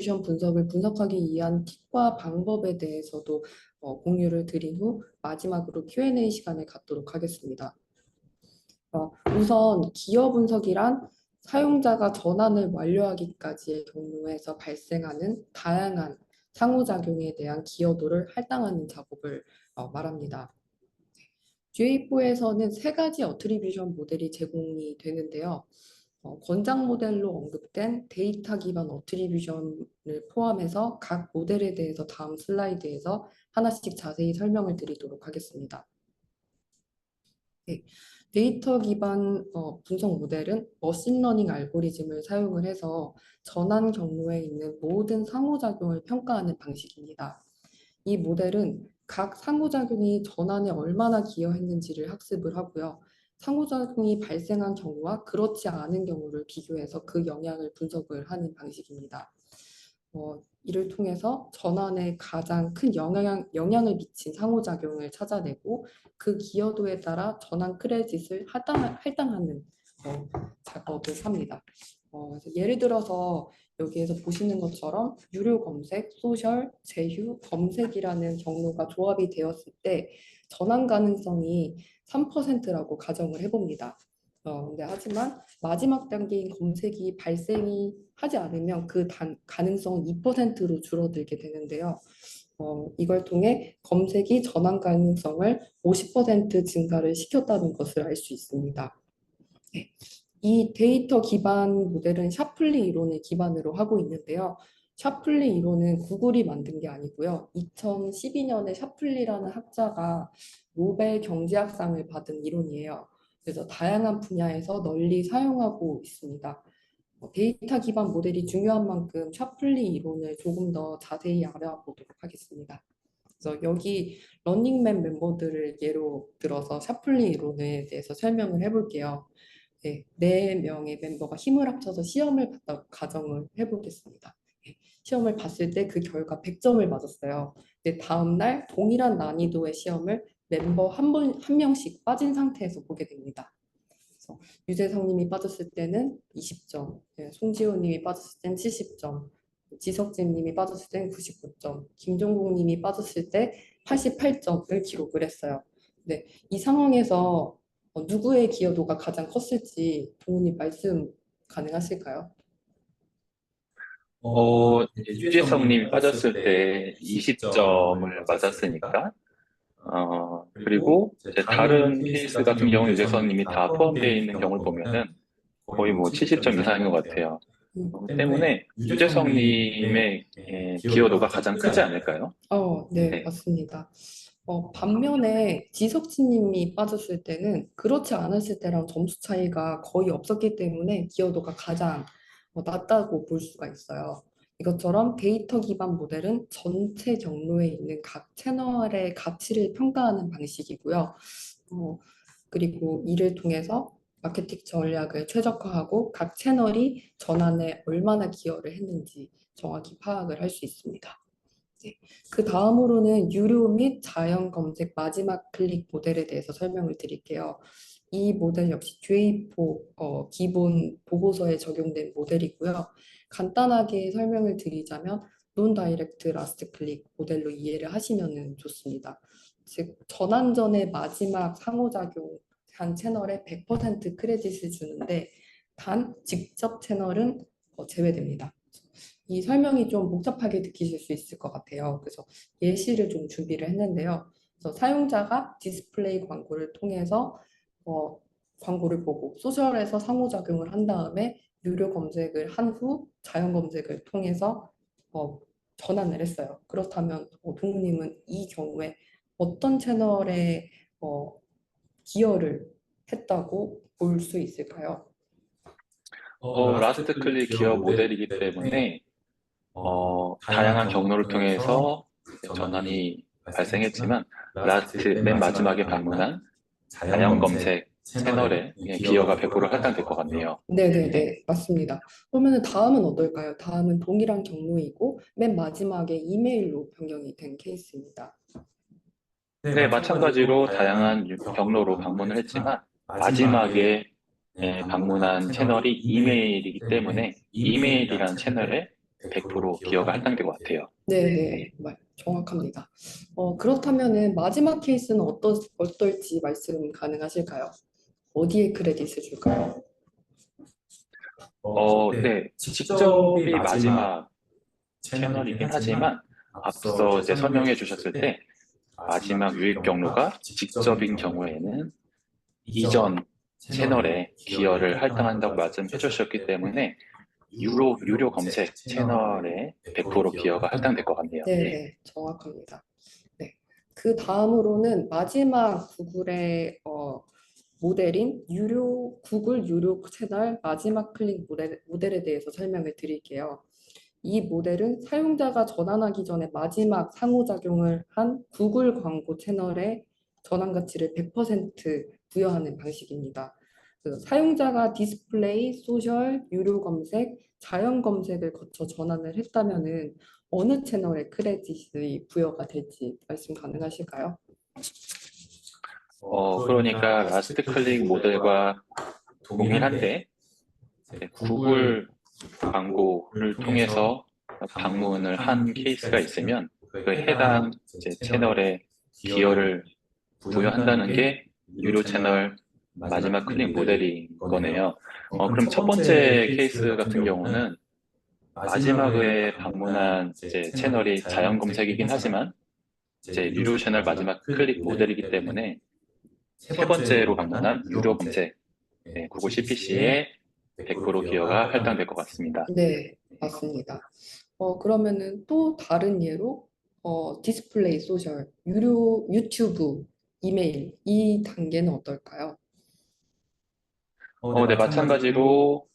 어트리뷰션 분석을 분석하기 위한 팁과 방법에 대해서도 공유를 드린 후 마지막으로 Q&A 시간을 갖도록 하겠습니다. 우선 기어 분석이란 사용자가 전환을 완료하기까지의 경로에서 발생하는 다양한 상호작용에 대한 기여도를 할당하는 작업을 말합니다. GA4에서는 세 가지 어트리뷰션 모델이 제공이 되는데요. 권장 모델로 언급된 데이터 기반 어트리뷰션을 포함해서 각 모델에 대해서 다음 슬라이드에서 하나씩 자세히 설명을 드리도록 하겠습니다. 네, 데이터 기반 분석 모델은 머신러닝 알고리즘을 사용을 해서 전환 경로에 있는 모든 상호작용을 평가하는 방식입니다. 이 모델은 각 상호작용이 전환에 얼마나 기여했는지를 학습을 하고요. 상호작용이 발생한 경우와 그렇지 않은 경우를 비교해서 그 영향을 분석을 하는 방식입니다. 이를 통해서 전환에 가장 큰 영향을 미친 상호작용을 찾아내고 그 기여도에 따라 전환 크레딧을 할당하는 작업을 합니다. 예를 들어서 여기에서 보시는 것처럼 유료 검색, 소셜, 제휴, 검색이라는 경로가 조합이 되었을 때 전환 가능성이 3%라고 가정을 해봅니다. 근데 하지만 마지막 단계인 검색이 발생이 하지 않으면 그 가능성은 2%로 줄어들게 되는데요. 이걸 통해 검색이 전환 가능성을 50% 증가를 시켰다는 것을 알 수 있습니다. 네. 이 데이터 기반 모델은 샤플리 이론을 기반으로 하고 있는데요. 샤플리 이론은 구글이 만든 게 아니고요. 2012년에 샤플리라는 학자가 노벨 경제학상을 받은 이론이에요. 그래서 다양한 분야에서 널리 사용하고 있습니다. 데이터 기반 모델이 중요한 만큼 샤플리 이론을 조금 더 자세히 알아보도록 하겠습니다. 그래서 여기 러닝맨 멤버들을 예로 들어서 샤플리 이론에 대해서 설명을 해볼게요. 네, 4명의 멤버가 힘을 합쳐서 시험을 봤다고 가정을 해보겠습니다. 네, 시험을 봤을 때 그 결과 100점을 맞았어요. 근데 다음날 동일한 난이도의 시험을 멤버 한 명씩 빠진 상태에서 보게 됩니다. 그래서 유재성님이 빠졌을 때는 20점, 송지호님이 빠졌을 때는 70점, 지석진님이 빠졌을 때는 99점, 김종국님이 빠졌을 때 88점을 기록을 했어요. 네, 이 상황에서 누구의 기여도가 가장 컸을지 동훈님 말씀 가능하실까요? 이제 유재석님이 빠졌을 때 20점을 맞았으니까, 그리고 이제 다른 케이스 같은 경우는 유재석님이 다 포함되어 있는 경우를 보면은 거의 뭐 70점 이상인 것 같아요. 그렇기 때문에 유재석님의 기여도가 가장 크지 않을까요? 네, 네. 맞습니다. 반면에 지석진님이 빠졌을 때는 그렇지 않았을 때랑 점수 차이가 거의 없었기 때문에 기여도가 가장 낮다고 볼 수가 있어요. 이것처럼 데이터 기반 모델은 전체 경로에 있는 각 채널의 가치를 평가하는 방식이고요. 어, 그리고 이를 통해서 마케팅 전략을 최적화하고 각 채널이 전환에 얼마나 기여를 했는지 정확히 파악을 할 수 있습니다. 네. 그 다음으로는 유료 및 자연 검색 마지막 클릭 모델에 대해서 설명을 드릴게요. 이 모델 역시 GA4 기본 보고서에 적용된 모델이고요. 간단하게 설명을 드리자면 논 다이렉트 라스트 클릭 모델로 이해를 하시면 좋습니다. 즉 전환 전의 마지막 상호작용 한 채널에 100% 크레딧을 주는데 단 직접 채널은 제외됩니다. 이 설명이 좀 복잡하게 느끼실 수 있을 것 같아요. 그래서 예시를 좀 준비를 했는데요. 그래서 사용자가 디스플레이 광고를 통해서 어, 광고를 보고 소셜에서 상호작용을 한 다음에 유료 검색을 한 후 자연 검색을 통해서 어, 전환을 했어요. 그렇다면 동우님은 이 경우에 어떤 채널에 어, 기여를 했다고 볼 수 있을까요? 라스트 클릭 기업 모델이기 때문에 다양한 경로를 통해서 이제 전환이 발생했지만, 맨 마지막에 방문한 자연 검색 채널에 기여가 100% 할당될 것 같네요. 네. 네네네, 맞습니다. 그러면 다음은 어떨까요? 다음은 동일한 경로이고 맨 마지막에 이메일로 변경이 된 케이스입니다. 네, 마찬가지로 다양한 경로로 방문을 했지만, 마지막에 방문한 채널이 이메일이기 때문에, 이메일이라는 채널에 100% 기여가 할당될 것 같아요. 네네, 정확합니다. 그렇다면은 마지막 케이스는 어떨지 말씀 가능하실까요? 어디에 크레딧을 줄까요? 네. 직접이 마지막 채널이긴 하지만 앞서 이제 설명해 주셨을 때 마지막 유입 경로가 직접인 경우에는 이전 채널에 기여를 할당한다고 말씀해 주셨기 때문에 유료 검색 채널에 100% 기여가 할당될 것 같네요. 네네, 정확합니다. 네. 그 다음으로는 마지막 구글의 모델인 구글 유료 채널 마지막 클릭 모델에 대해서 설명을 드릴게요. 이 모델은 사용자가 전환하기 전에 마지막 상호작용을 한 구글 광고 채널에 전환 가치를 100% 부여하는 방식입니다. 그래서 사용자가 디스플레이, 소셜, 유료 검색, 자연 검색을 거쳐 전환을 했다면은 어느 채널에 크레딧이 부여가 될지 말씀 가능하실까요? 그러니까 라스트 클릭 모델과 동일한데 구글 광고를 통해서 방문을 한 케이스가 있으면 그 해당 이제 채널에 기여를 부여한다는 게 유료 채널 마지막 클릭 모델인 거네요. 그럼 첫 번째 케이스 같은 경우는 마지막에 방문한 이제 채널이 자연 검색이긴 하지만 이제 유료 채널 마지막 클릭 모델이기 때문에 세 번째로 방문한 유료 검색, 구글 CPC에 100% 기여가 할당될 것 같습니다. 네, 맞습니다. 그러면은 또 다른 예로 디스플레이 소셜, 유튜브, 이메일 이 단계는 어떨까요? 네, 마찬가지로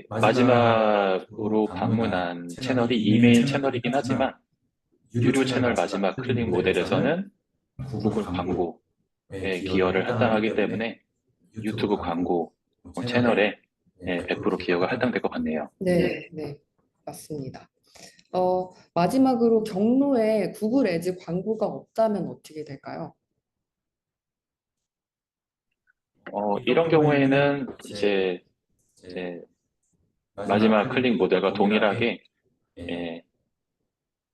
마지막으로 방문한 채널이 이메일 채널이긴 하지만 유료 채널 마지막 클릭 모델에서는 구글 광고에 기여를 할당하기 때문에 유튜브 광고 채널에 100% 기여가 할당될 것 같네요. 네, 네, 맞습니다. 마지막으로 경로에 구글 애즈 광고가 없다면 어떻게 될까요? 이런 경우에는 이제 마지막 클릭 모델과 동일하게 예,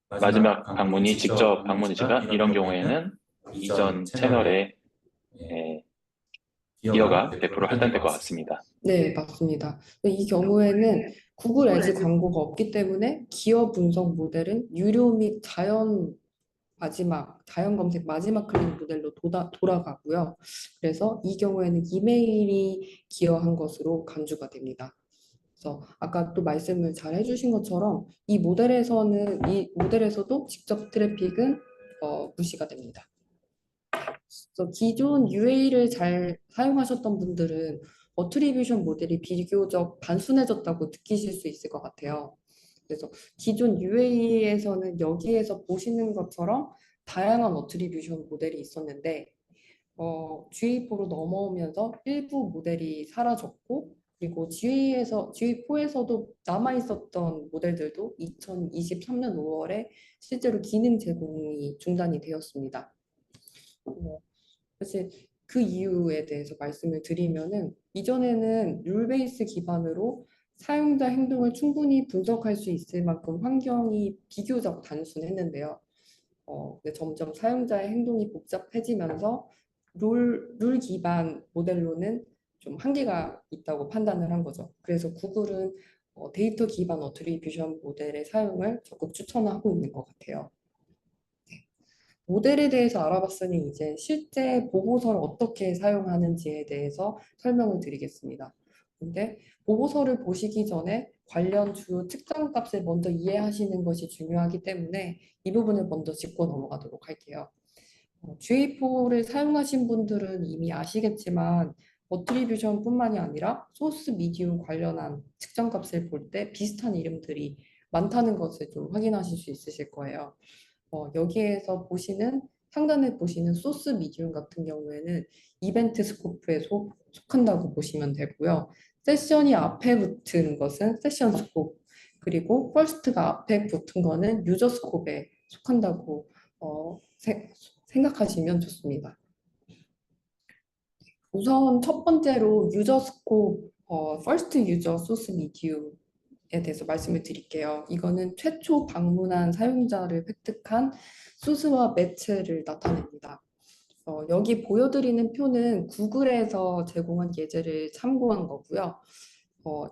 마지막 방문이 직접 방문이지만 이런 경우에는 이전 채널에 예, 기여가 100% 할당될 것 같습니다. 네, 맞습니다. 이 경우에는 구글 애즈 광고가 없기 때문에 기어 분석 모델은 유료 및 자연 검색 마지막 클릭 모델로 돌아가고요. 그래서 이 경우에는 이메일이 기여한 것으로 간주가 됩니다. 그래서 아까 또 말씀을 잘 해주신 것처럼 이 모델에서도 직접 트래픽은 무시가 됩니다. 그래서 기존 UA를 잘 사용하셨던 분들은 어트리뷰션 모델이 비교적 단순해졌다고 느끼실 수 있을 것 같아요. 그래서 기존 UA에서는 여기에서 보시는 것처럼 다양한 어트리뷰션 모델이 있었는데 GA4로 넘어오면서 일부 모델이 사라졌고 그리고 GA4에서도 남아있었던 모델들도 2023년 5월에 실제로 기능 제공이 중단이 되었습니다. 어, 사실 그 이유에 대해서 말씀을 드리면은 이전에는 룰 베이스 기반으로 사용자 행동을 충분히 분석할 수 있을 만큼 환경이 비교적 단순했는데요. 근데 점점 사용자의 행동이 복잡해지면서 룰 기반 모델로는 좀 한계가 있다고 판단을 한 거죠. 그래서 구글은 데이터 기반 어트리뷰션 모델의 사용을 적극 추천하고 있는 것 같아요. 모델에 대해서 알아봤으니 이제 실제 보고서를 어떻게 사용하는지에 대해서 설명을 드리겠습니다. 근데 보고서를 보시기 전에 관련 주요 측정값을 먼저 이해하시는 것이 중요하기 때문에 이 부분을 먼저 짚고 넘어가도록 할게요. GA4를 사용하신 분들은 이미 아시겠지만 어트리뷰션뿐만이 아니라 소스 미디움 관련한 측정값을 볼 때 비슷한 이름들이 많다는 것을 좀 확인하실 수 있으실 거예요. 여기에서 상단에 보시는 소스 미디움 같은 경우에는 이벤트 스코프에 속한다고 보시면 되고요. 세션이 앞에 붙은 것은 세션 스코프, 그리고 퍼스트가 앞에 붙은 거는 유저 스코프에 속한다고 생각하시면 좋습니다. 우선 첫 번째로 유저 스코프, 퍼스트 유저 소스 미디움에 대해서 말씀을 드릴게요. 이거는 최초 방문한 사용자를 획득한 소스와 매체를 나타냅니다. 여기 보여드리는 표는 구글에서 제공한 예제를 참고한 거고요.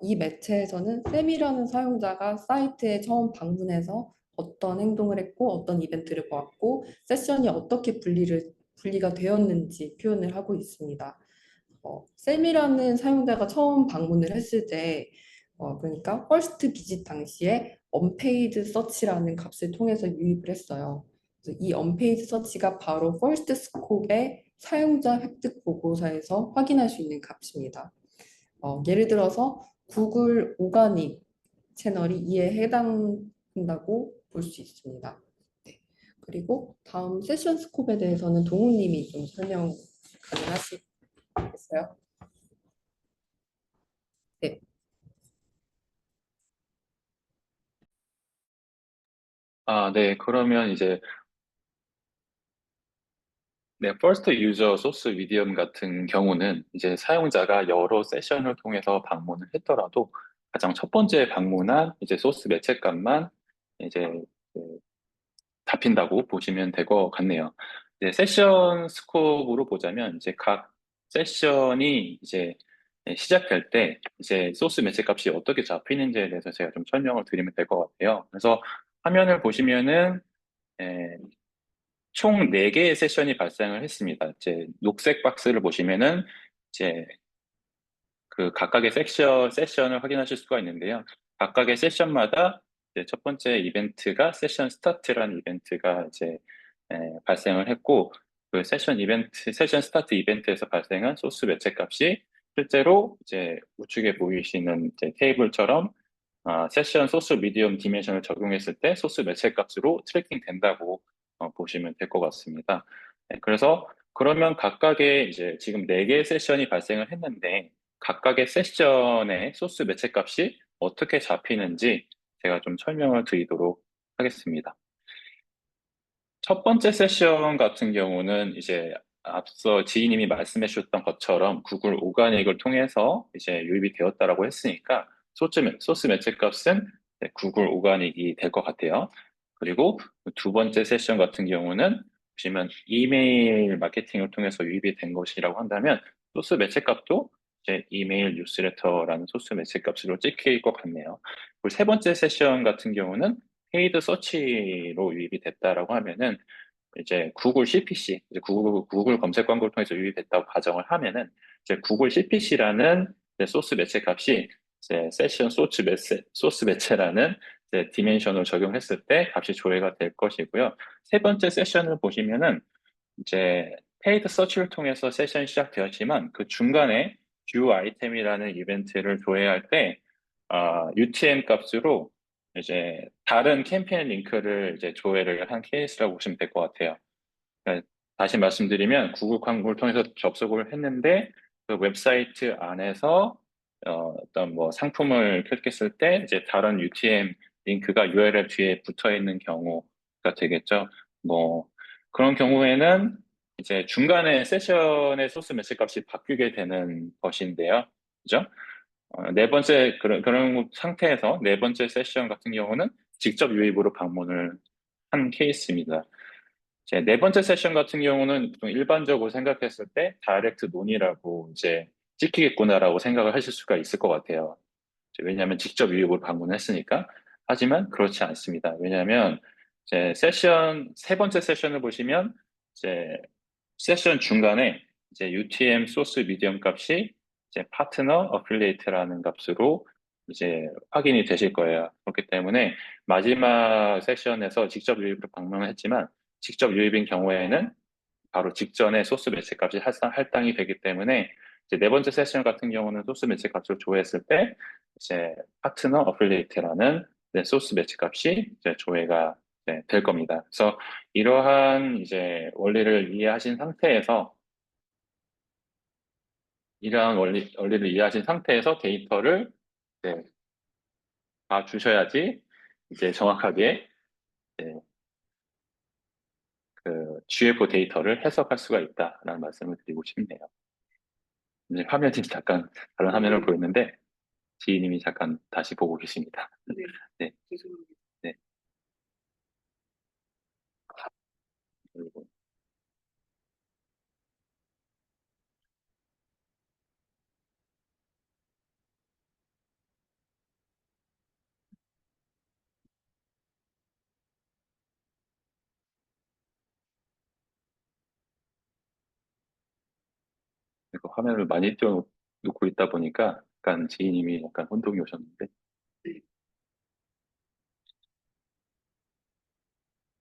이 매체에서는 쌤이라는 사용자가 사이트에 처음 방문해서 어떤 행동을 했고 어떤 이벤트를 보았고 세션이 어떻게 분리가 되었는지 표현을 하고 있습니다. 쌤이라는 사용자가 처음 방문을 했을 때 그러니까 퍼스트 비짓 당시에 언페이드 서치라는 값을 통해서 유입을 했어요. 그래서 이 언페이드 서치가 바로 퍼스트 스콥의 사용자 획득 보고서에서 확인할 수 있는 값입니다. 예를 들어서 구글 오가닉 채널이 이에 해당한다고 볼 수 있습니다. 네. 그리고 다음 세션 스콥에 대해서는 동훈님이 좀 설명 가능하시겠어요? 네. 네. 그러면 이제 네, 퍼스트 유저 소스 미디엄 같은 경우는 이제 사용자가 여러 세션을 통해서 방문을 했더라도 가장 첫 번째 방문한 이제 소스 매체값만 이제 그 잡힌다고 보시면 될 것 같네요. 이제 세션 스코프로 보자면 이제 각 세션이 이제 시작할 때 이제 소스 매체 값이 어떻게 잡히는지에 대해서 제가 좀 설명을 드리면 될 것 같아요. 그래서 화면을 보시면은 에, 총 4개의 세션이 발생을 했습니다. 이제 녹색 박스를 보시면은 이제 그 각각의 세션을 확인하실 수가 있는데요. 각각의 세션마다 이제 첫 번째 이벤트가 세션 스타트라는 이벤트가 이제 발생을 했고, 그 세션 스타트 이벤트에서 발생한 소스 매체 값이 실제로 이제 우측에 보이시는 이제 테이블처럼 세션 소스 미디엄 디멘션을 적용했을 때 소스 매체 값으로 트래킹 된다고 보시면 될 것 같습니다. 네, 그래서 그러면 각각의 이제 지금 4개의 세션이 발생을 했는데 각각의 세션의 소스 매체 값이 어떻게 잡히는지 제가 좀 설명을 드리도록 하겠습니다. 첫 번째 세션 같은 경우는 이제 앞서 지인님이 말씀해 주셨던 것처럼 구글 오가닉을 통해서 이제 유입이 되었다라고 했으니까 소스 매체 값은 구글 오가닉이 될 것 같아요. 그리고 두 번째 세션 같은 경우는 보시면 이메일 마케팅을 통해서 유입이 된 것이라고 한다면 소스 매체 값도 이제 이메일 뉴스레터라는 소스 매체 값으로 찍힐 것 같네요. 그리고 세 번째 세션 같은 경우는 페이드 서치로 유입이 됐다라고 하면은 이제 구글 CPC, 이제 구글 검색 광고를 통해서 유입됐다고 가정을 하면은 이제 구글 CPC라는 소스 매체 값이 이제 세션 소스 매체라는 이제 디멘션을 적용했을 때 값이 조회가 될 것이고요. 세 번째 세션을 보시면은 이제 페이드 서치를 통해서 세션이 시작되었지만 그 중간에 뷰 아이템이라는 이벤트를 조회할 때 UTM 값으로 이제 다른 캠페인 링크를 이제 조회를 한 케이스라고 보시면 될 것 같아요. 그러니까 다시 말씀드리면 구글 광고를 통해서 접속을 했는데 그 웹사이트 안에서 어떤 뭐 상품을 클릭했을 때 이제 다른 UTM 링크가 URL 뒤에 붙어 있는 경우가 되겠죠. 뭐 그런 경우에는 이제 중간에 세션의 소스 매치 값이 바뀌게 되는 것인데요. 그죠? 네 번째 그런 상태에서 네 번째 세션 같은 경우는 직접 유입으로 방문을 한 케이스입니다. 이제 네 번째 세션 같은 경우는 보통 일반적으로 생각했을 때 다이렉트 논이라고 이제 찍히겠구나라고 생각을 하실 수가 있을 것 같아요. 왜냐하면 직접 유입으로 방문했으니까. 하지만 그렇지 않습니다. 왜냐하면 이제 세 번째 세션을 보시면 이제 세션 중간에 이제 UTM 소스 미디엄 값이 이제 파트너 어필리에이트라는 값으로 이제 확인이 되실 거예요. 그렇기 때문에 마지막 세션에서 직접 유입으로 방문을 했지만 직접 유입인 경우에는 바로 직전에 소스 매체 값이 할당이 되기 때문에 이제 네 번째 세션 같은 경우는 소스 매체 값을 조회했을 때 이제 파트너 어플리에이트라는 소스 매체 값이 이제 조회가 될 겁니다. 그래서 이러한 이제 원리를 이해하신 상태에서 원리를 이해하신 상태에서 데이터를 이제 다 주셔야지 이제 정확하게 이제 그 GFO 데이터를 해석할 수가 있다라는 말씀을 드리고 싶네요. 이제 화면이 잠깐 다른 화면을 보였는데 지인님이 잠깐 다시 보고 계십니다. 네, 네, 죄송합니다. 네. 그리고 화면을 많이 띄워놓고 있다 보니까 약간 지인님이 약간 혼동이 오셨는데 네,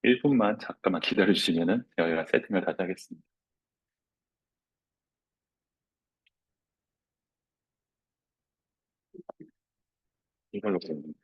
1분만 잠깐만 기다려주시면은 저희가 세팅을 다시 하겠습니다. 이걸로 보면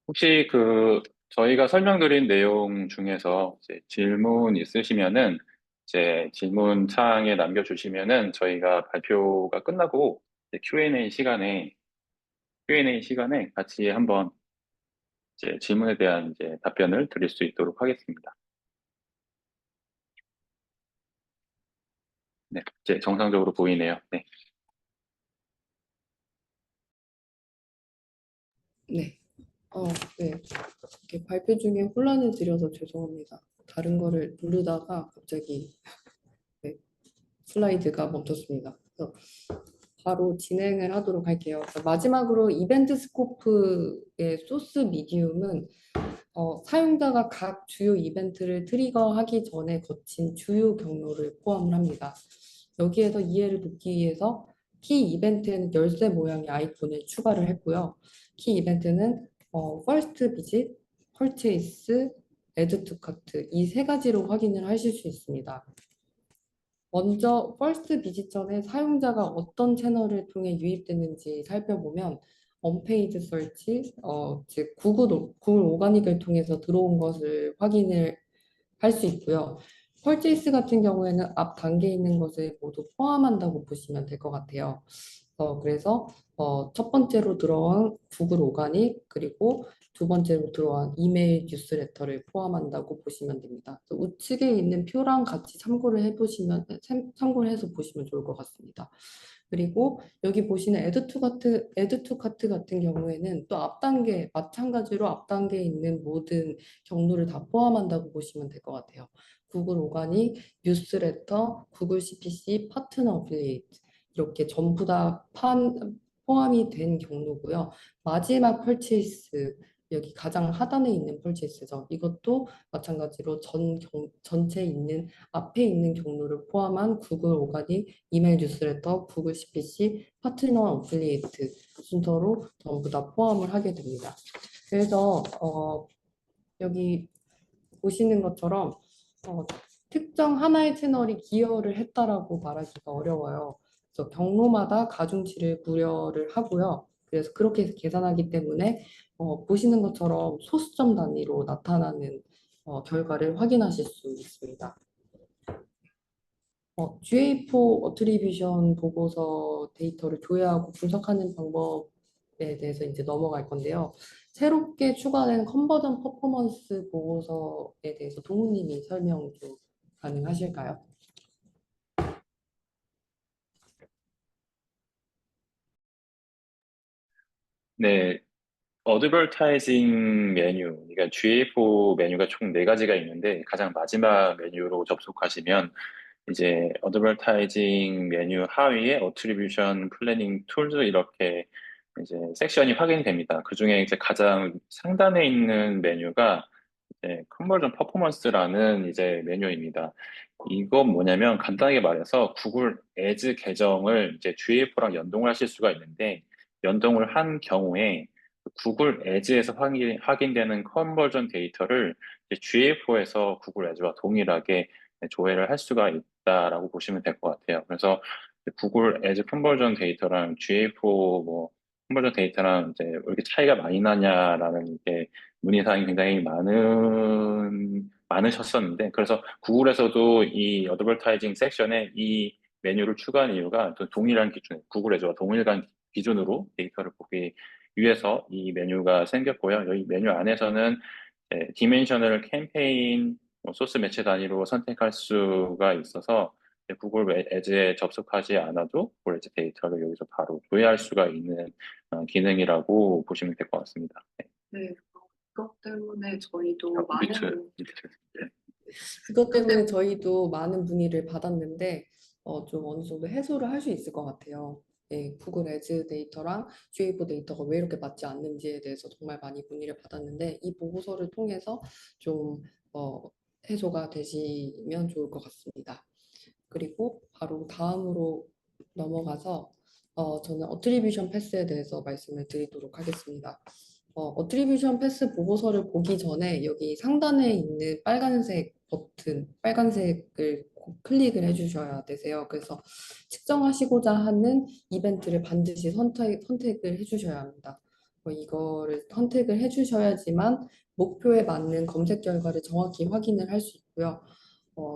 혹시 저희가 설명드린 내용 중에서 이제 질문 있으시면은 이제 질문 창에 남겨주시면은 저희가 발표가 끝나고 이제 Q&A 시간에 같이 한번 이제 질문에 대한 이제 답변을 드릴 수 있도록 하겠습니다. 네, 이제 정상적으로 보이네요. 네. 네. 네. 이렇게 발표 중에 혼란을 드려서 죄송합니다. 다른 거를 누르다가 갑자기 네, 슬라이드가 멈췄습니다. 그래서 바로 진행을 하도록 할게요. 그래서 마지막으로 이벤트 스코프의 소스 미디움은 사용자가 각 주요 이벤트를 트리거하기 전에 거친 주요 경로를 포함을 합니다. 여기에서 이해를 돕기 위해서 키 이벤트에는 열쇠 모양의 아이콘을 추가를 했고요. 키 이벤트는 first visit, purchase, add to cart 이 세 가지로 확인을 하실 수 있습니다. 먼저 first visit 전에 사용자가 어떤 채널을 통해 유입됐는지 살펴보면 언페이드 설치, 즉 구글 오가닉을 통해서 들어온 것을 확인을 할 수 있고요. 펄체이스 같은 경우에는 앞 단계에 있는 것을 모두 포함한다고 보시면 될 것 같아요. 그래서 첫 번째로 들어온 구글 오가닉 그리고 두 번째로 들어온 이메일 뉴스레터를 포함한다고 보시면 됩니다. 그래서 우측에 있는 표랑 같이 참고를 해서 보시면 좋을 것 같습니다. 그리고 여기 보시는 애드 투 카트 같은 경우에는 또 마찬가지로 앞 단계에 있는 모든 경로를 다 포함한다고 보시면 될 것 같아요. 구글 오가닉, 뉴스레터, 구글 CPC, 파트너 어플리에이트 이렇게 전부 다 포함이 된 경로고요. 마지막 펄체이스 여기 가장 하단에 있는 펄체이스죠. 이것도 마찬가지로 전체에 있는 앞에 있는 경로를 포함한 구글 오가닉, 이메일 뉴스레터, 구글 CPC, 파트너 어플리에이트 순서로 전부 다 포함을 하게 됩니다. 그래서 여기 보시는 것처럼 특정 하나의 채널이 기여를 했다라고 말하기가 어려워요. 그래서 경로마다 가중치를 부여를 하고요. 그래서 그렇게 계산하기 때문에 보시는 것처럼 소수점 단위로 나타나는 결과를 확인하실 수 있습니다. GA4 어트리뷰션 보고서 데이터를 조회하고 분석하는 방법에 대해서 이제 넘어갈 건데요. 새롭게 추가된 컨버전 퍼포먼스 보고서에 대해서 동우님이 설명 좀 가능하실까요? 네, 어드버타이징 메뉴, 그러니까 GA4 메뉴가 총 네가지가 있는데 가장 마지막 메뉴로 접속하시면 이제 어드버타이징 메뉴 하위에 어트리뷰션 플래닝 툴즈 이렇게 이제 섹션이 확인됩니다. 그중에 이제 가장 상단에 있는 메뉴가 컨버전 퍼포먼스라는 이제 메뉴입니다. 이건 뭐냐면 간단하게 말해서 구글 애즈 계정을 이제 GA4랑 연동을 하실 수가 있는데 연동을 한 경우에 구글 애즈에서 확인되는 컨버전 데이터를 GA4에서 구글 애즈와 동일하게 조회를 할 수가 있다라고 보시면 될 것 같아요. 그래서 구글 애즈 컨버전 데이터랑 GA4 뭐 컨버전 데이터랑 이제 왜 이렇게 차이가 많이 나냐라는 게 문의사항이 굉장히 많으셨었는데, 그래서 구글에서도 이 어드버타이징 섹션에 이 메뉴를 추가한 이유가 또 동일한 기준, 구글 애저와 동일한 기준으로 데이터를 보기 위해서 이 메뉴가 생겼고요. 여기 메뉴 안에서는 디멘셔널 캠페인 소스 매체 단위로 선택할 수가 있어서 구글 애즈에 접속하지 않아도 구글 애즈 데이터를 여기서 바로 조회할 수가 있는 기능이라고 보시면 될 것 같습니다. 네. 네, 그것 때문에 저희도 뮤트, 많은 뮤트. 네. 그것 때문에 저희도 많은 문의를 받았는데 좀 어느 정도 해소를 할 수 있을 것 같아요. 예, 구글 애즈 데이터랑 GA4 데이터가 왜 이렇게 맞지 않는지에 대해서 정말 많이 문의를 받았는데 이 보고서를 통해서 좀 해소가 되시면 좋을 것 같습니다. 그리고 바로 다음으로 넘어가서 저는 어트리뷰션 패스에 대해서 말씀을 드리도록 하겠습니다. 어트리뷰션 패스 보고서를 보기 전에 여기 상단에 있는 빨간색 버튼, 빨간색을 꼭 클릭을 해주셔야 되세요. 그래서 측정하시고자 하는 이벤트를 반드시 선택을 해주셔야 합니다. 이거를 선택을 해주셔야지만 목표에 맞는 검색 결과를 정확히 확인을 할 수 있고요.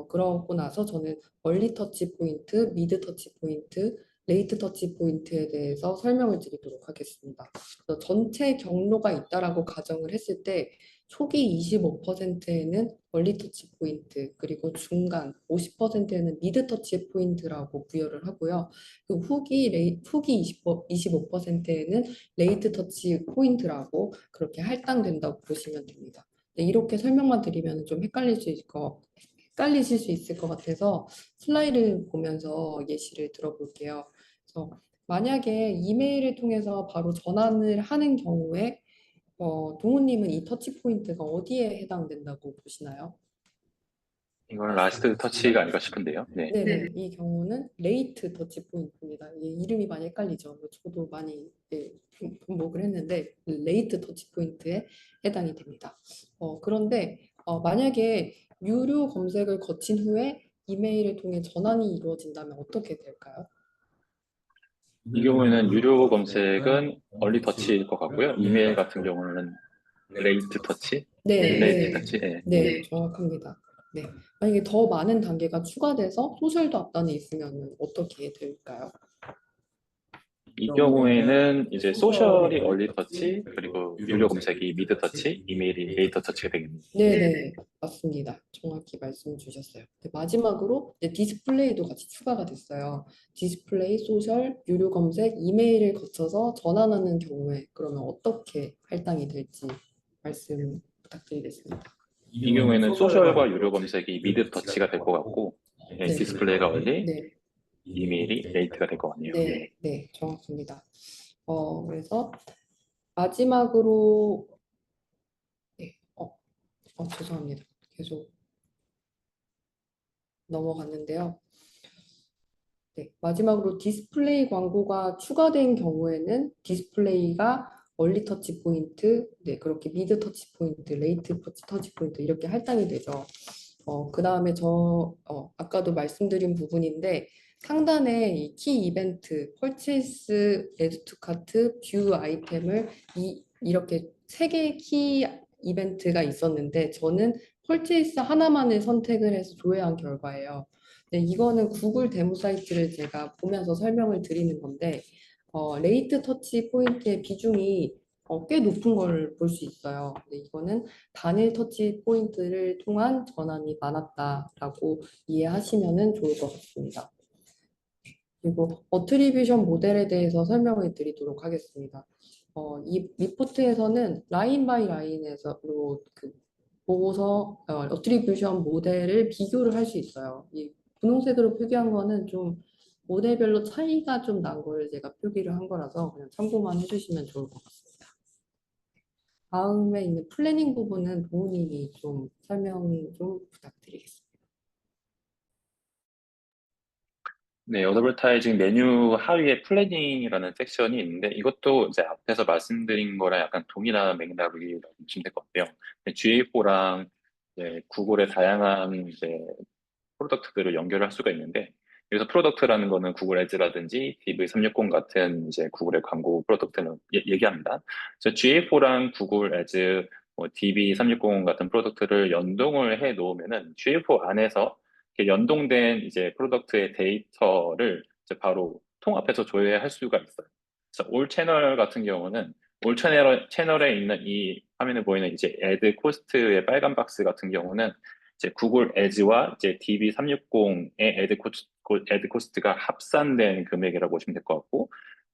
그러고 나서 저는 얼리 터치 포인트, 미드 터치 포인트, 레이트 터치 포인트에 대해서 설명을 드리도록 하겠습니다. 그래서 전체 경로가 있다라고 가정을 했을 때 초기 25%에는 얼리 터치 포인트, 그리고 중간 50%에는 미드 터치 포인트라고 부여를 하고요. 그 후기 25%에는 레이트 터치 포인트라고 그렇게 할당된다고 보시면 됩니다. 네, 이렇게 설명만 드리면 좀 헷갈리실 수 있을 것 같아서 슬라이드 보면서 예시를 들어볼게요. 그래서 만약에 이메일을 통해서 바로 전환을 하는 경우에 동우님은 이 터치 포인트가 어디에 해당된다고 보시나요? 이건 라스트 터치가 아닐까 싶은데요. 네. 네네. 이 경우는 레이트 터치 포인트입니다. 이름이 많이 헷갈리죠. 저도 많이 반복을 했는데 레이트 터치 포인트에 해당이 됩니다. 그런데 만약에 유료 검색을 거친 후에 이메일을 통해 전환이 이루어진다면 어떻게 될까요? 이 경우에는 유료 검색은 얼리 터치일 것 같고요. 이메일 같은 경우는 레이트 터치? 네, 레이트 네, 터치? 예. 네, 정확합니다. 네. 만약에 더 많은 단계가 추가돼서 소셜도 앞단에 있으면 어떻게 될까요? 이 경우에는 이제 소셜이 얼리 터치, 그리고 유료 검색이 미드 터치, 이메일이 레이터 터치가 되겠습니다. 네네, 맞습니다. 정확히 말씀 주셨어요. 네, 마지막으로 디스플레이도 같이 추가가 됐어요. 디스플레이, 소셜, 유료 검색, 이메일을 거쳐서 전환하는 경우에 그러면 어떻게 할당이 될지 말씀 부탁드리겠습니다. 이 경우에는 소셜과 유료 검색이 미드 터치가 될 것 같고, 예, 네. 디스플레이가 얼리, 네, 이메일이 레이트가 될 것 같네요. 네, 네, 정확합니다. 그래서 마지막으로 네, 죄송합니다. 계속 넘어갔는데요. 네, 마지막으로 디스플레이 광고가 추가된 경우에는 디스플레이가 얼리 터치 포인트, 네, 그렇게 미드 터치 포인트, 레이트 터치 포인트 이렇게 할당이 되죠. 그 다음에 아까도 말씀드린 부분인데 상단에 이 키 이벤트, 펄체이스, 애드 투 카트, 뷰 아이템을 이렇게 세 개의 키 이벤트가 있었는데 저는 펄체이스 하나만을 선택을 해서 조회한 결과예요. 네, 이거는 구글 데모 사이트를 제가 보면서 설명을 드리는 건데 레이트 터치 포인트의 비중이 꽤 높은 걸 볼 수 있어요. 근데 이거는 단일 터치 포인트를 통한 전환이 많았다라고 이해하시면 좋을 것 같습니다. 그리고 어트리뷰션 모델에 대해서 설명을 드리도록 하겠습니다. 이 리포트에서는 라인 바이 라인에서로 그 보고서 어트리뷰션 모델을 비교를 할 수 있어요. 이 분홍색으로 표기한 거는 좀 모델별로 차이가 좀 난 거를 제가 표기를 한 거라서 그냥 참고만 해주시면 좋을 것 같습니다. 다음에 있는 플래닝 부분은 부모님이 좀 설명 좀 부탁드리겠습니다. 네, 어드버타이징 메뉴 하위에 플래닝이라는 섹션이 있는데 이것도 이제 앞에서 말씀드린 거랑 약간 동일한 맥락이라고 보시면 될 것 같아요. GA4랑 이제 구글의 다양한 이제 프로덕트들을 연결할 수가 있는데, 여기서 프로덕트라는 거는 구글 애즈라든지 DV360 같은 이제 구글의 광고 프로덕트는 얘기합니다. 그래서 GA4랑 구글 애즈, 뭐 DV360 같은 프로덕트를 연동을 해 놓으면은 GA4 안에서 이렇게 연동된 이제 프로덕트의 데이터를 이제 바로 통합해서 조회할 수가 있어요. 그래서 올 채널 같은 경우는 올 채널에 있는 이 화면에 보이는 이제 애드 코스트의 빨간 박스 같은 경우는 이제 구글 애즈와 이제 DB360의 애드 코스트가 합산된 금액이라고 보시면 될 것 같고,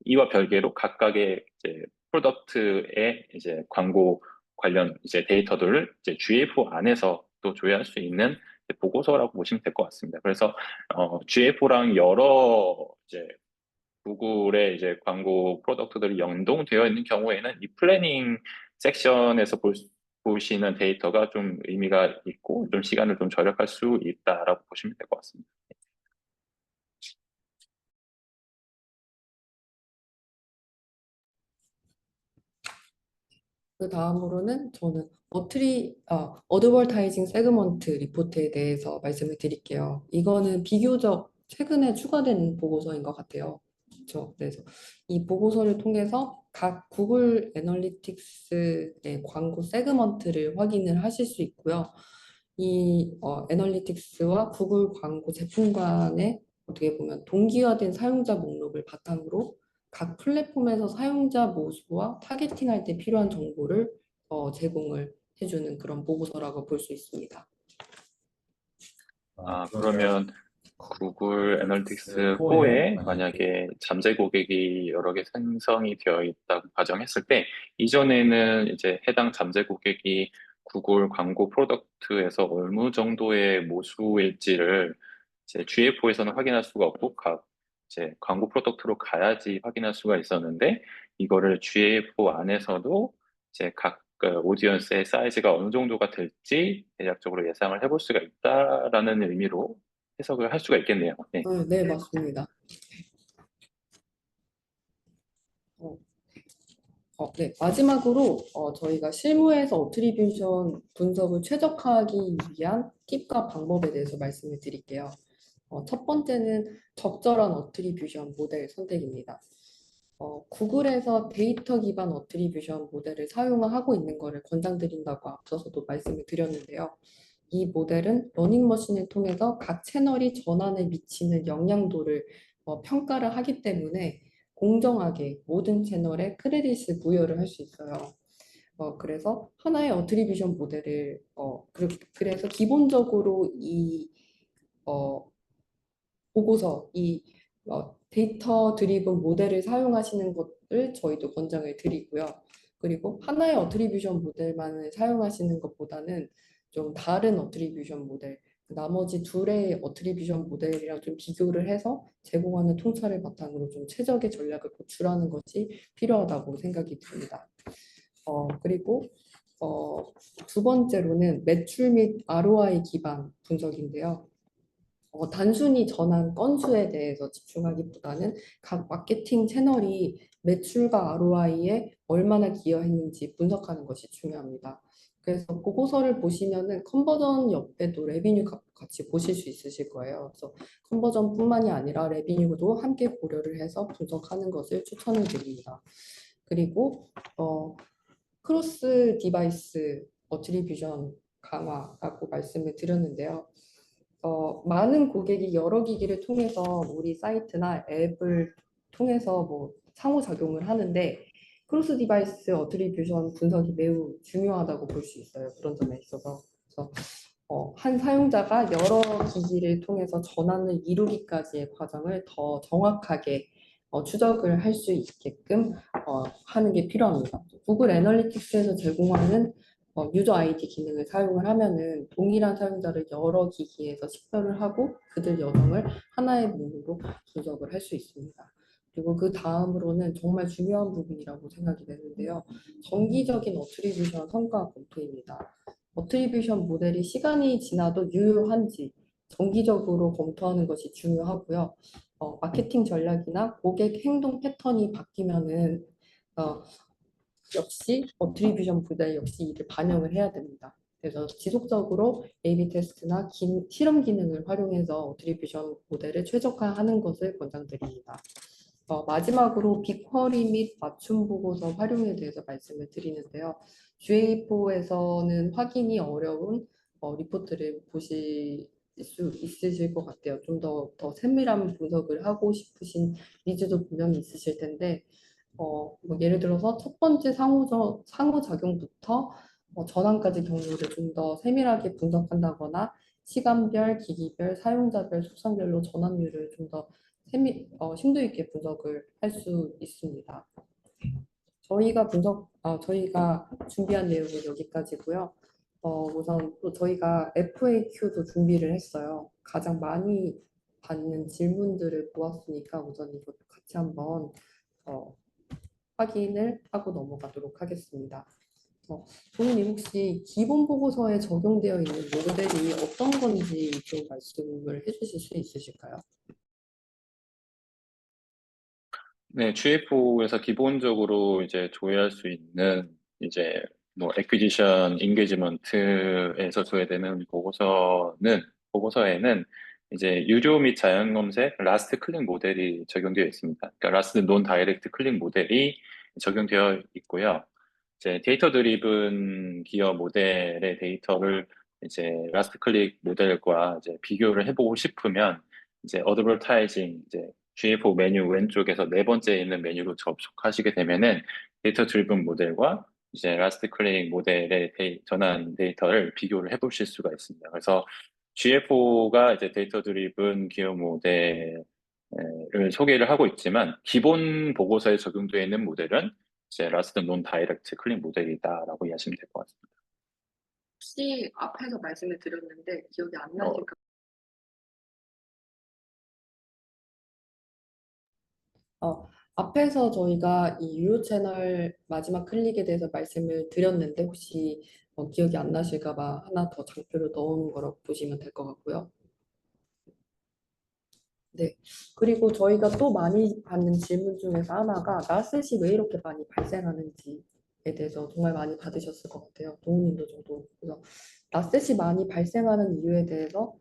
이와 별개로 각각의 이제 프로덕트의 이제 광고 관련 이제 데이터들을 이제 GA4 안에서 또 조회할 수 있는 보고서라고 보시면 될 것 같습니다. 그래서 GA4랑 여러 이제 구글의 이제 광고 프로덕트들이 연동되어 있는 경우에는 이 플래닝 섹션에서 보시는 데이터가 좀 의미가 있고 좀 시간을 좀 절약할 수 있다라고 보시면 될 것 같습니다. 그 다음으로는 저는 어드버타이징 세그먼트 리포트에 대해서 말씀을 드릴게요. 이거는 비교적 최근에 추가된 보고서인 것 같아요. 그렇죠? 그래서 이 보고서를 통해서 각 구글 애널리틱스의 광고 세그먼트를 확인을 하실 수 있고요. 이 애널리틱스와 구글 광고 제품 간의 어떻게 보면 동기화된 사용자 목록을 바탕으로 각 플랫폼에서 사용자 모수와 타겟팅할 때 필요한 정보를 제공을 해주는 그런 보고서라고 볼 수 있습니다. 그러면 구글 애널리틱스 4에 만약에 잠재 고객이 여러 개 생성이 되어 있다고 가정했을 때, 이전에는 이제 해당 잠재 고객이 구글 광고 프로덕트에서 어느 정도의 모수일지를 이제 GA4에서는 확인할 수가 없고, 각 이제 광고 프로덕트로 가야지 확인할 수가 있었는데, 이거를 GA4 안에서도 이제 각 오디언스의 사이즈가 어느 정도가 될지 대략적으로 예상을 해볼 수가 있다라는 의미로 해석을 할 수가 있겠네요. 네. 네, 맞습니다. 어, 네. 마지막으로 저희가 실무에서 어트리뷰션 분석을 최적화하기 위한 팁과 방법에 대해서 말씀을 드릴게요. 첫 번째는 적절한 어트리뷰션 모델 선택입니다. 구글에서 데이터 기반 어트리뷰션 모델을 사용하고 있는 것을 권장드린다고 앞서서도 말씀을 드렸는데요. 이 모델은 러닝머신을 통해서 각 채널이 전환에 미치는 영향도를 평가를 하기 때문에 공정하게 모든 채널에 크레딧을 부여를 할 수 있어요. 그래서 하나의 어트리뷰션 모델을 그래서 기본적으로 이 어, 보고서 데이터 드리븐 모델을 사용하시는 것을 저희도 권장을 드리고요. 그리고 하나의 어트리뷰션 모델만을 사용하시는 것보다는 좀 다른 어트리뷰션 모델, 나머지 둘의 어트리뷰션 모델이랑 좀 비교를 해서 제공하는 통찰을 바탕으로 좀 최적의 전략을 도출하는 것이 필요하다고 생각이 듭니다. 그리고 두 번째로는 매출 및 ROI 기반 분석인데요. 단순히 전환 건수에 대해서 집중하기보다는 각 마케팅 채널이 매출과 ROI에 얼마나 기여했는지 분석하는 것이 중요합니다. 그래서 보고서를 보시면은 컨버전 옆에도 레비뉴 같이 보실 수 있으실 거예요. 그래서 컨버전뿐만이 아니라 레비뉴도 함께 고려를 해서 분석하는 것을 추천을 드립니다. 그리고 크로스 디바이스 어트리뷰션 강화라고 말씀을 드렸는데요. 많은 고객이 여러 기기를 통해서 우리 사이트나 앱을 통해서 뭐 상호작용을 하는데 크로스 디바이스 어트리뷰션 분석이 매우 중요하다고 볼 수 있어요. 그런 점에 있어서. 그래서 한 사용자가 여러 기기를 통해서 전환을 이루기까지의 과정을 더 정확하게 추적을 할 수 있게끔 하는 게 필요합니다. 구글 애널리틱스에서 제공하는 유저 아이디 기능을 사용을 하면은 동일한 사용자를 여러 기기에서 식별을 하고 그들 여정을 하나의 문으로 분석을 할 수 있습니다. 그리고 그 다음으로는 정말 중요한 부분이라고 생각이 되는데요. 정기적인 어트리뷰션 성과 검토입니다. 어트리뷰션 모델이 시간이 지나도 유효한지 정기적으로 검토하는 것이 중요하고요. 마케팅 전략이나 고객 행동 패턴이 바뀌면은 역시 어트리뷰션 모델 역시 이를 반영을 해야 됩니다. 그래서 지속적으로 A/B 테스트나 실험 기능을 활용해서 어트리뷰션 모델을 최적화하는 것을 권장드립니다. 마지막으로 빅쿼리 및 맞춤 보고서 활용에 대해서 말씀을 드리는데요. GA4에서는 확인이 어려운 리포트를 보실 수 있으실 것 같아요. 좀 더 세밀한 분석을 하고 싶으신 니즈도 분명히 있으실 텐데, 뭐 예를 들어서 첫 번째 상호작용부터 전환까지 경로를 좀 더 세밀하게 분석한다거나 시간별, 기기별, 사용자별, 속성별로 전환율을 좀 더 심도 있게 분석을 할 수 있습니다. 저희가 준비한 내용은 여기까지고요. 우선 또 저희가 FAQ도 준비를 했어요. 가장 많이 받는 질문들을 보았으니까 우선 이것도 같이 한번 어, 확인을 하고 넘어가도록 하겠습니다. 부모님 혹시 기본 보고서에 적용되어 있는 모델이 어떤 건지 좀 말씀을 해주실 수 있으실까요? 네, GA4에서 기본적으로 이제 조회할 수 있는 이제 뭐 액퀴지션 인게이지먼트에서 조회되는 보고서에는 이제 유료 및 자연 검색 라스트 클릭 모델이 적용되어 있습니다. 그러니까 라스트 논 다이렉트 클릭 모델이 적용되어 있고요. 이제 데이터 드리븐 기어 모델의 데이터를 이제 라스트 클릭 모델과 이제 비교를 해보고 싶으면 이제 어드버타이징 이제 GA4 메뉴 왼쪽에서 네 번째에 있는 메뉴로 접속하시게 되면은 데이터 드리븐 모델과 이제 라스트 클릭 모델의 전환 데이터를 비교를 해보실 수가 있습니다. 그래서 GA4가 이제 데이터 드리븐 기어 모델을 소개를 하고 있지만 기본 보고서에 적용되어 있는 모델은 이제 라스트 논 다이렉트 클릭 모델이다라고 이해하시면 될 것 같습니다. 혹시 앞에서 말씀을 드렸는데 기억이 안 어, 나실까? 어, 앞에서 저희가 이 유료 채널 마지막 클릭에 대해서 말씀을 드렸는데 혹시 기억이 안 나실까 봐 하나 더 장표를 넣은 거라고 보시면 될 것 같고요. 네. 그리고 저희가 또 많이 받는 질문 중에서 하나가 나스시 왜 이렇게 많이 발생하는지에 대해서 정말 많이 받으셨을 것 같아요. 동훈님도 저도. 그래서 나스시 많이 발생하는 이유에 대해서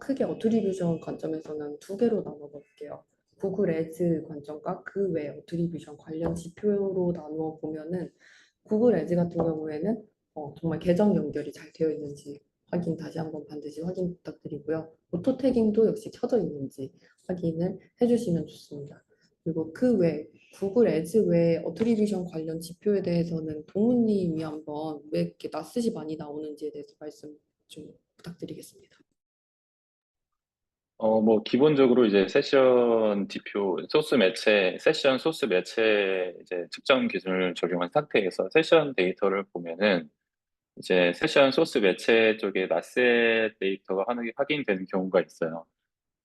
크게 어트리뷰션 관점에서는 두 개로 나눠볼게요. 구글 애즈 관점과 그 외 어트리뷰션 관련 지표로 나누어 보면은 구글 애즈 같은 경우에는 정말 계정 연결이 잘 되어 있는지 확인 다시 한번 반드시 확인 부탁드리고요. 오토 태깅도 역시 켜져 있는지 확인을 해주시면 좋습니다. 그리고 그 외 구글 애즈 외 어트리뷰션 관련 지표에 대해서는 동훈님이 한번 왜 이렇게 낯섦이 많이 나오는지에 대해서 말씀 좀 부탁드리겠습니다. 뭐, 기본적으로 이제 세션 지표, 세션 소스 매체 이제 측정 기준을 적용한 상태에서 세션 데이터를 보면은 이제 세션 소스 매체 쪽에 낯세 데이터가 확인되는 경우가 있어요.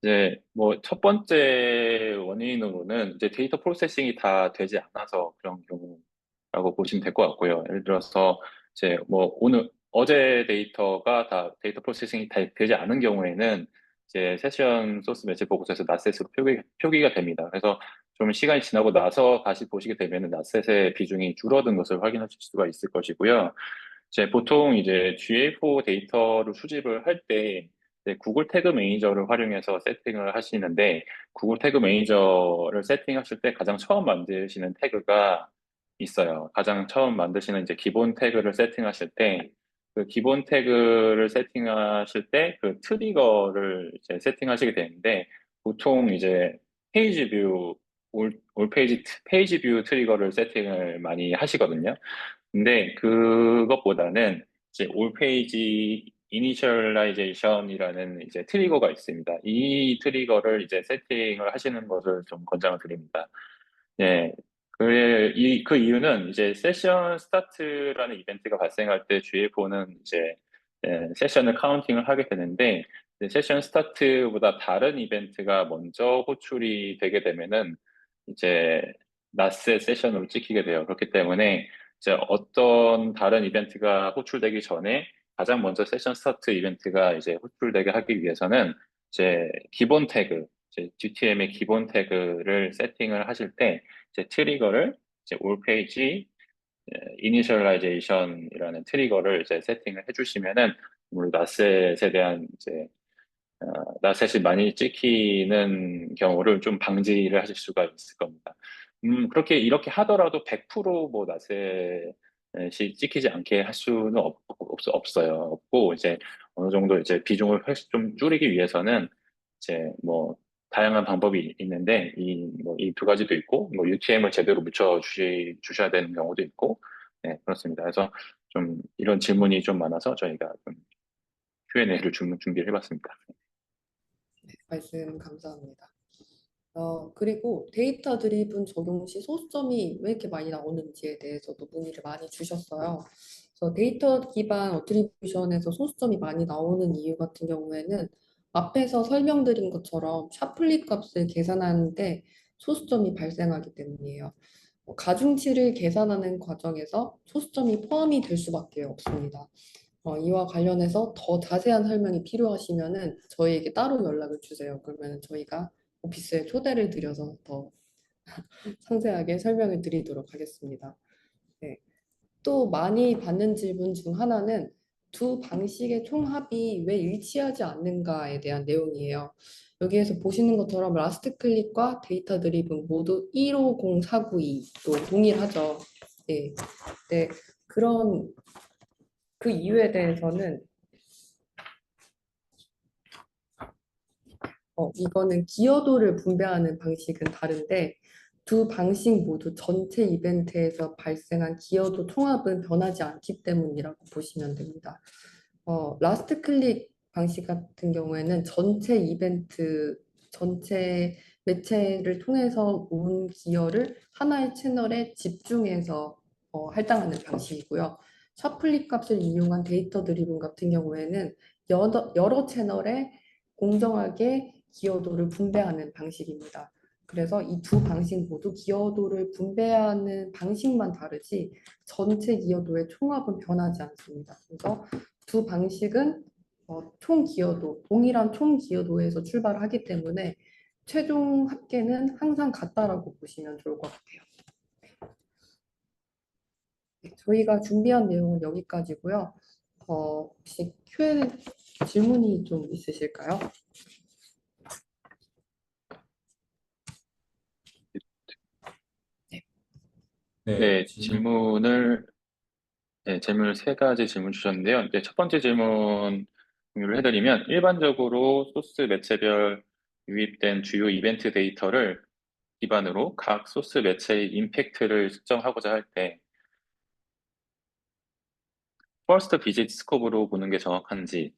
이제 뭐, 첫 번째 원인으로는 이제 데이터 프로세싱이 다 되지 않아서 그런 경우라고 보시면 될 것 같고요. 예를 들어서 이제 뭐, 어제 데이터가 다 데이터 프로세싱이 다 되지 않은 경우에는 이제 세션 소스 매체 보고서에서 낫셋으로 표기가 됩니다. 그래서 좀 시간이 지나고 나서 다시 보시게 되면 낫셋의 비중이 줄어든 것을 확인하실 수가 있을 것이고요. 이제 보통 이제 GA4 데이터를 수집을 할 때 구글 태그 매니저를 활용해서 세팅을 하시는데 구글 태그 매니저를 세팅하실 때 가장 처음 만드시는 태그가 있어요. 가장 처음 만드시는 이제 기본 태그를 세팅하실 때 그 기본 태그를 세팅하실 때 그 트리거를 이제 세팅하시게 되는데 보통 이제 페이지 뷰 올 페이지 뷰 트리거를 세팅을 많이 하시거든요. 근데 그것보다는 이제 올 페이지 이니셜라이제이션이라는 이제 트리거가 있습니다. 이 트리거를 이제 세팅을 하시는 것을 좀 권장을 드립니다. 네. 그 이유는 이제 세션 스타트라는 이벤트가 발생할 때 GA4는 이제 세션을 카운팅을 하게 되는데 이제 세션 스타트보다 다른 이벤트가 먼저 호출이 되게 되면은 이제 낫의 세션으로 찍히게 돼요. 그렇기 때문에 이제 어떤 다른 이벤트가 호출되기 전에 가장 먼저 세션 스타트 이벤트가 이제 호출되게 하기 위해서는 이제 기본 태그, 이제 GTM의 기본 태그를 세팅을 하실 때 이제 트리거를 이제 올 페이지 이니셜라이제이션이라는 트리거를 이제 세팅을 해주시면은 우리 나셋에 대한 이제 나셋이 많이 찍히는 경우를 좀 방지를 하실 수가 있을 겁니다. 그렇게 이렇게 하더라도 100%뭐 나셋이 찍히지 않게 할 수는 없어요. 없고 이제 어느 정도 이제 비중을 훨씬 좀 줄이기 위해서는 이제 뭐 다양한 방법이 있는데 이 뭐 이 두 가지도 있고 뭐 UTM을 제대로 주셔야 되는 경우도 있고 네, 그렇습니다. 그래서 좀 이런 질문이 좀 많아서 저희가 좀 Q&A를 준비를 해봤습니다. 말씀 감사합니다. 그리고 데이터 드리븐 적용 시 소수점이 왜 이렇게 많이 나오는지에 대해서도 문의를 많이 주셨어요. 그래서 데이터 기반 어트리뷰션에서 소수점이 많이 나오는 이유 같은 경우에는 앞에서 설명드린 것처럼 샤플리 값을 계산하는데 소수점이 발생하기 때문이에요. 가중치를 계산하는 과정에서 소수점이 포함이 될 수밖에 없습니다. 이와 관련해서 더 자세한 설명이 필요하시면은 저희에게 따로 연락을 주세요. 그러면 저희가 오피스에 초대를 드려서 더 상세하게 설명을 드리도록 하겠습니다. 네. 또 많이 받는 질문 중 하나는 두 방식의 총합이 왜 일치하지 않는가에 대한 내용이에요. 여기에서 보시는 것처럼 라스트 클릭과 데이터 드리븐 모두 150492도 동일하죠. 네. 네. 그런 그 이유에 대해서는 이거는 기여도를 분배하는 방식은 다른데 두 방식 모두 전체 이벤트에서 발생한 기여도 총합은 변하지 않기 때문이라고 보시면 됩니다. 라스트 클릭 방식 같은 경우에는 전체 이벤트, 전체 매체를 통해서 온 기여를 하나의 채널에 집중해서 할당하는 방식이고요. 샤플리 값을 이용한 데이터 드리븐 같은 경우에는 여러 채널에 공정하게 기여도를 분배하는 방식입니다. 그래서 이 두 방식 모두 기여도를 분배하는 방식만 다르지 전체 기여도의 총합은 변하지 않습니다. 그래서 두 방식은 총 기여도, 동일한 총 기여도에서 출발하기 때문에 최종 합계는 항상 같다라고 보시면 좋을 것 같아요. 네, 저희가 준비한 내용은 여기까지고요. 혹시 Q&A 질문이 좀 있으실까요? 네, 질문을 세 가지 질문 주셨는데요. 이제 첫 번째 질문 공유를 해드리면 일반적으로 소스 매체별 유입된 주요 이벤트 데이터를 기반으로 각 소스 매체의 임팩트를 측정하고자 할 때 퍼스트 비짓 스코프로 보는 게 정확한지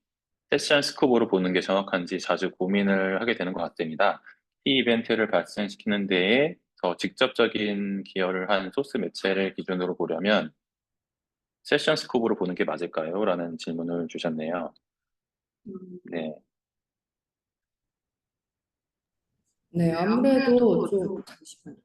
세션 스코프로 보는 게 정확한지 자주 고민을 하게 되는 것 같습니다. 이 이벤트를 발생시키는 데에 더 직접적인 기여를 한 소스 매체를 기준으로 보려면 세션 스코프로 보는 게 맞을까요? 라는 질문을 주셨네요. 음, 네, 네, 네, 아무래도 아무래도 좀 좀 잠시만요.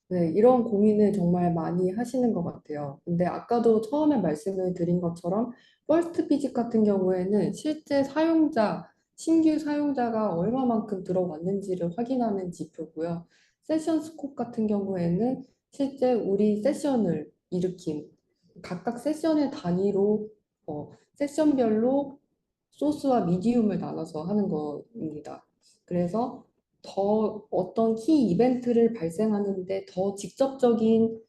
네, 이런 고민을 정말 많이 하시는 것 같아요. 근데 아까도 처음에 말씀을 드린 것처럼 퍼스트 비직 같은 경우에는 실제 사용자, 신규 사용자가 얼마만큼 들어왔는지를 확인하는 지표고요. 세션 스코프 같은 경우에는 실제 우리 세션을 일으킨 각각 세션의 단위로 세션별로 소스와 미디움을 나눠서 하는 겁니다. 그래서 더 어떤 키 이벤트를 발생하는데 더 직접적인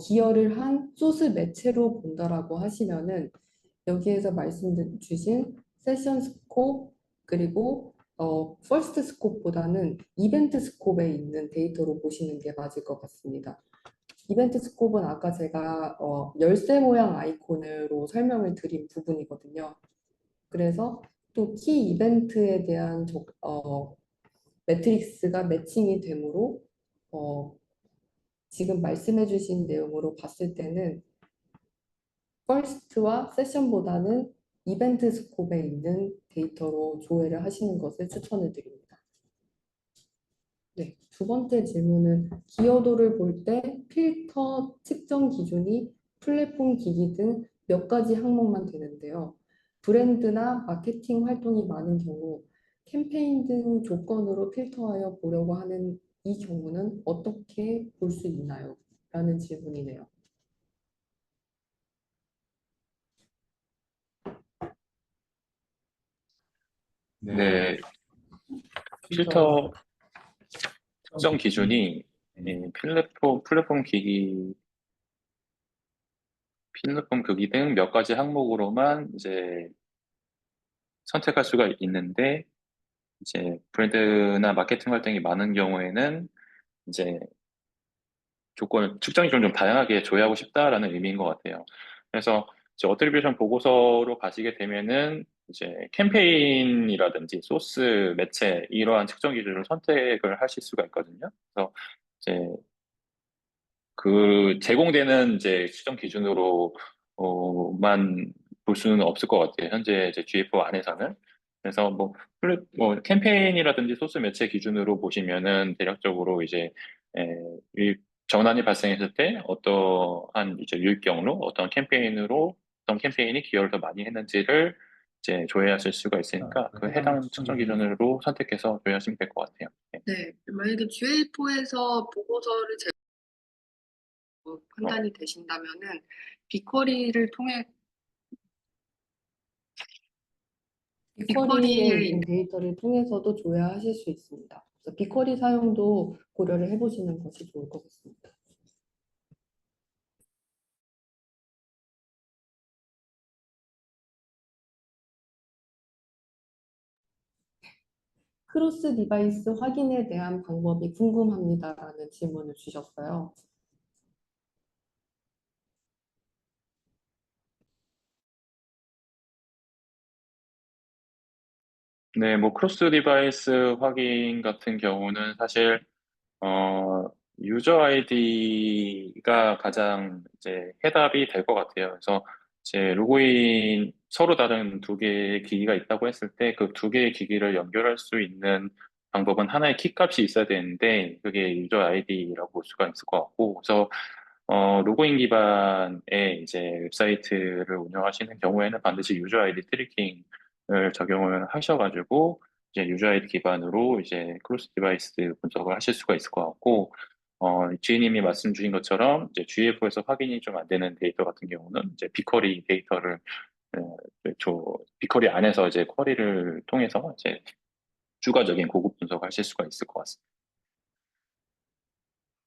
기여를 한 소스 매체로 본다라고 하시면은 여기에서 말씀 주신 세션 스코프 그리고 퍼스트 스코프보다는 이벤트 스코프에 있는 데이터로 보시는 게 맞을 것 같습니다. 이벤트 스코프는 아까 제가 열쇠 모양 아이콘으로 설명을 드린 부분이거든요. 그래서 또 키 이벤트에 대한 매트릭스가 매칭이 되므로 어, 지금 말씀해주신 내용으로 봤을 때는 퍼스트와 세션보다는 이벤트 스코프에 있는 데이터로 조회를 하시는 것을 추천을 드립니다. 네, 두 번째 질문은 기여도를 볼 때 필터 측정 기준이 플랫폼 기기 등 몇 가지 항목만 되는데요. 브랜드나 마케팅 활동이 많은 경우 캠페인 등 조건으로 필터하여 보려고 하는 이 경우는 어떻게 볼 수 있나요? 라는 질문이네요. 네, 필터. 필터 특정 기준이 이 플랫폼 크기 등 몇 가지 항목으로만 이제 선택할 수가 있는데, 이제 브랜드나 마케팅 활동이 많은 경우에는 이제 측정 기준을 좀 다양하게 조회하고 싶다라는 의미인 것 같아요. 그래서 이제 어트리뷰션 보고서로 가시게 되면은 이제 캠페인이라든지 소스, 매체 이러한 측정 기준을 선택을 하실 수가 있거든요. 그래서 이제 그 제공되는 이제 측정 기준으로만 볼 수는 없을 것 같아요. 현재 이제 GA4 안에서는. 그래서 뭐 캠페인이라든지 소스 매체 기준으로 보시면은 대략적으로 이제 에, 이 전환이 발생했을 때 어떠한 이제 유입 경로, 어떤 캠페인이 기여를 더 많이 했는지를 이제 조회하실 수가 있으니까 그 해당 측정 기준으로 선택해서 조회하시면 될 것 같아요. 네. 네, 만약에 GA4에서 보고서를 어, 판단이 되신다면은 빅쿼리를 통해 빅쿼리에 빅쿼리에 있는 데이터를 통해서도 조회하실 수 있습니다. 그래서 빅쿼리 사용도 고려를 해보시는 것이 좋을 것 같습니다. 크로스 디바이스 확인에 대한 방법이 궁금합니다라는 질문을 주셨어요. 네, 뭐 크로스 디바이스 확인 같은 경우는 사실 유저 아이디가 가장 이제 해답이 될 것 같아요. 그래서 이제 로그인 서로 다른 두 개의 기기가 있다고 했을 때 그 두 개의 기기를 연결할 수 있는 방법은 하나의 키값이 있어야 되는데 그게 유저 아이디라고 볼 수가 있을 것 같고 그래서 로그인 기반의 이제 웹사이트를 운영하시는 경우에는 반드시 유저 아이디 트래킹을 적용을 하셔가지고 이제 유저 아이디 기반으로 이제 크로스 디바이스 분석을 하실 수가 있을 것 같고, 지인님이 말씀 주신 것처럼 이제 GF에서 확인이 좀 안 되는 데이터 같은 경우는 이제 빅쿼리 데이터를 빅쿼리 안에서 이제 쿼리를 통해서 이제 추가적인 고급 분석을 하실 수가 있을 것 같습니다.